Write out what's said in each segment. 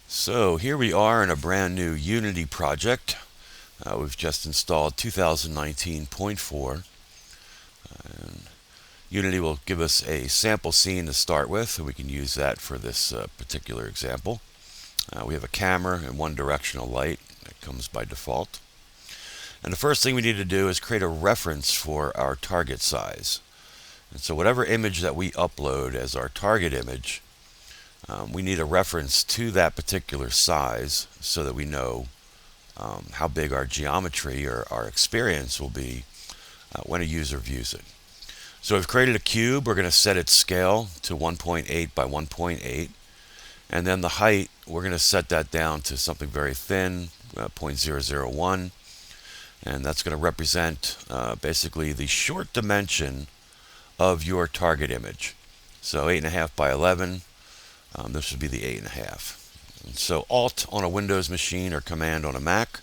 So here we are in a brand new Unity project. We've just installed 2019.4. And Unity will give us a sample scene to start with, and we can use that for this particular example. We have a camera and one directional light that comes by default. And the first thing we need to do is create a reference for our target size. And so whatever image that we upload as our target image, we need a reference to that particular size so that we know how big our geometry or our experience will be when a user views it. So we've created a cube. We're going to set its scale to 1.8 by 1.8. And then the height, we're going to set that down to something very thin, 0.001. And that's going to represent basically the short dimension of your target image. So 8.5 by 11. This would be the 8.5. And so Alt on a Windows machine or Command on a Mac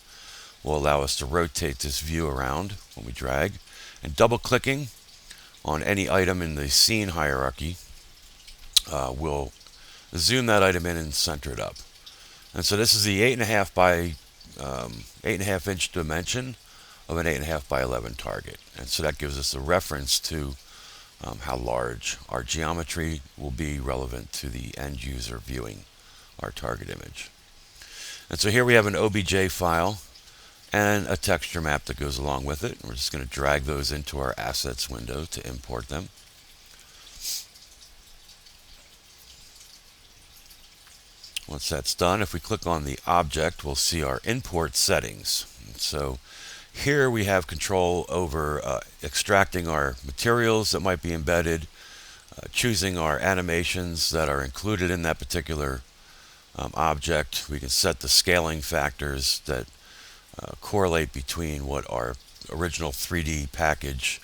will allow us to rotate this view around when we drag. And double-clicking on any item in the scene hierarchy will zoom that item in and center it up. And so this is the 8.5 by 8.5 inch dimension of an 8.5 by 11 target. And so that gives us a reference to how large our geometry will be relevant to the end user viewing our target image. And so here we have an OBJ file and a texture map that goes along with it. We're just going to drag those into our assets window to import them. Once that's done, if we click on the object, we'll see our import settings. And so here we have control over extracting our materials that might be embedded, choosing our animations that are included in that particular object. We can set the scaling factors that correlate between what our original 3D package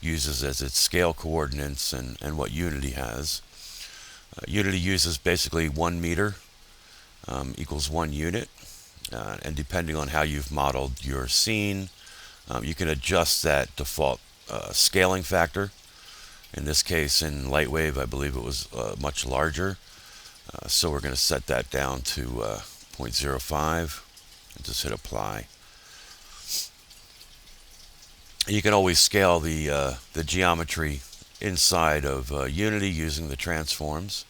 uses as its scale coordinates and what Unity has. Unity uses basically 1 meter equals 1 unit. And depending on how you've modeled your scene, you can adjust that default scaling factor. In this case, in Lightwave, I believe it was much larger. So we're going to set that down to 0.05 and just hit apply. You can always scale the geometry inside of Unity using the transforms.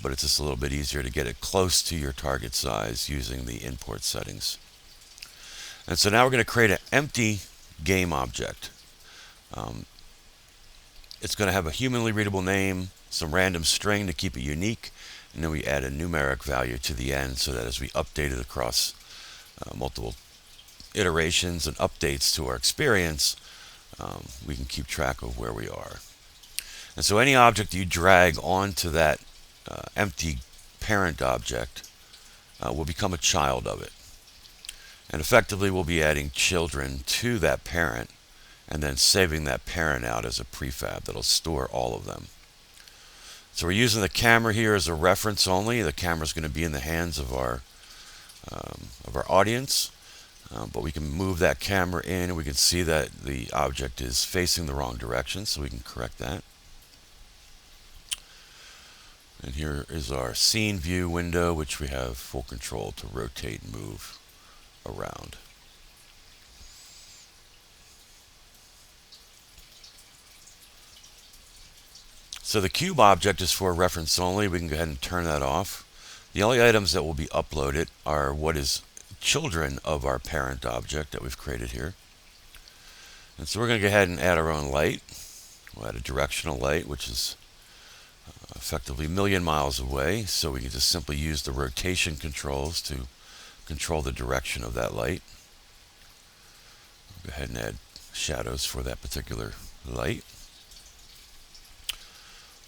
But it's just a little bit easier to get it close to your target size using the import settings. And so now we're going to create an empty game object. It's going to have a humanly readable name, some random string to keep it unique, and then we add a numeric value to the end so that as we update it across multiple iterations and updates to our experience, we can keep track of where we are. And so any object you drag onto that empty parent object will become a child of it. And effectively we'll be adding children to that parent and then saving that parent out as a prefab that'll store all of them. So we're using the camera here as a reference only. The camera is going to be in the hands of our audience, but we can move that camera in and we can see that the object is facing the wrong direction, so we can correct that. And here is our scene view window, which we have full control to rotate and move around. So the cube object is for reference only. We can go ahead and turn that off. The only items that will be uploaded are what is children of our parent object that we've created here. And so we're going to go ahead and add our own light. We'll add a directional light, which is effectively a million miles away, so we can just simply use the rotation controls to control the direction of that light. Go ahead and add shadows for that particular light.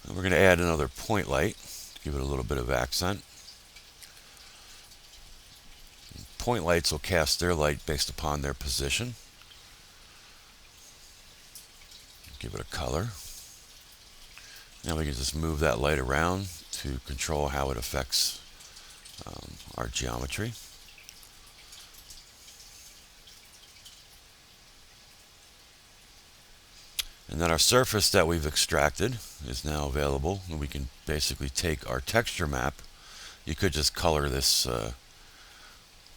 And we're going to add another point light to give it a little bit of accent. Point lights will cast their light based upon their position. Give it a color. Now we can just move that light around to control how it affects our geometry. And then our surface that we've extracted is now available, and we can basically take our texture map You could just color this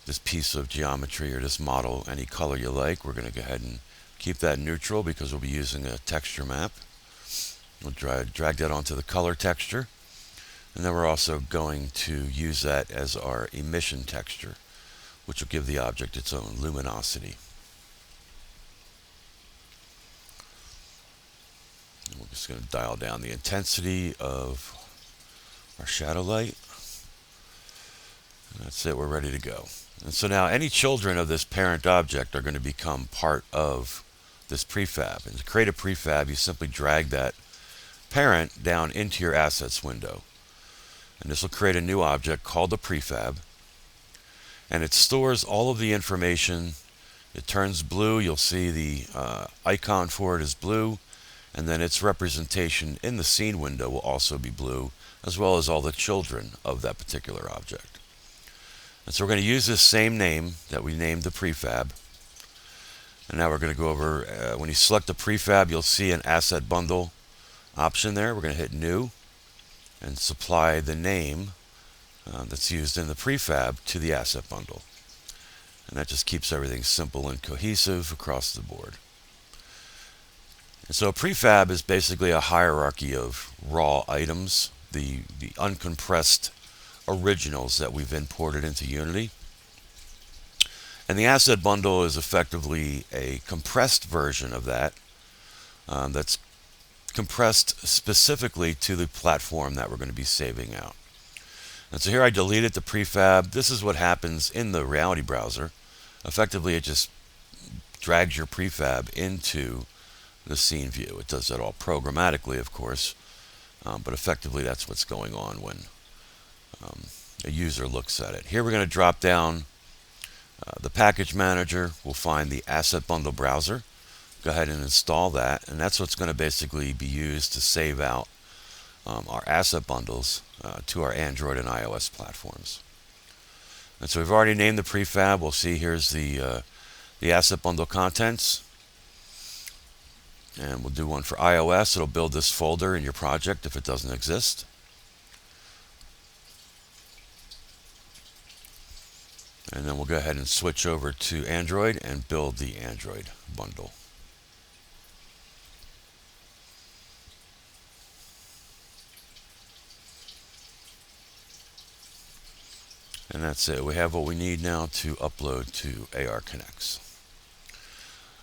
this piece of geometry or this model any color you like. We're going to go ahead and keep that neutral because we'll be using a texture map. We'll drag that onto the color texture, and then we're also going to use that as our emission texture, which will give the object its own luminosity. And we're just going to dial down the intensity of our shadow light. And that's it, we're ready to go. And so now any children of this parent object are going to become part of this prefab. And to create a prefab, you simply drag that parent down into your assets window. And this will create a new object called the prefab. And it stores all of the information. It turns blue. You'll see the icon for it is blue. And then its representation in the scene window will also be blue, as well as all the children of that particular object. And so we're going to use this same name that we named the prefab. And now we're going to go over, when you select the prefab, you'll see an asset bundle option there. We're going to hit new and supply the name that's used in the prefab to the asset bundle. And that just keeps everything simple and cohesive across the board. And so a prefab is basically a hierarchy of raw items, the uncompressed originals that we've imported into Unity. And the asset bundle is effectively a compressed version of that that's compressed specifically to the platform that we're going to be saving out. And so here I deleted the prefab. This is what happens in the reality browser. Effectively, it just drags your prefab into the scene view. It does that all programmatically, of course, but effectively that's what's going on when a user looks at it. Here we're going to drop down the package manager. We'll find the asset bundle browser. Go ahead and install that, and that's what's going to basically be used to save out our asset bundles to our Android and iOS platforms. And so we've already named the prefab. We'll see here's the asset bundle contents. And we'll do one for iOS. It'll build this folder in your project if it doesn't exist. And then we'll go ahead and switch over to Android and build the Android bundle. And that's it. We have what we need now to upload to ARConnex.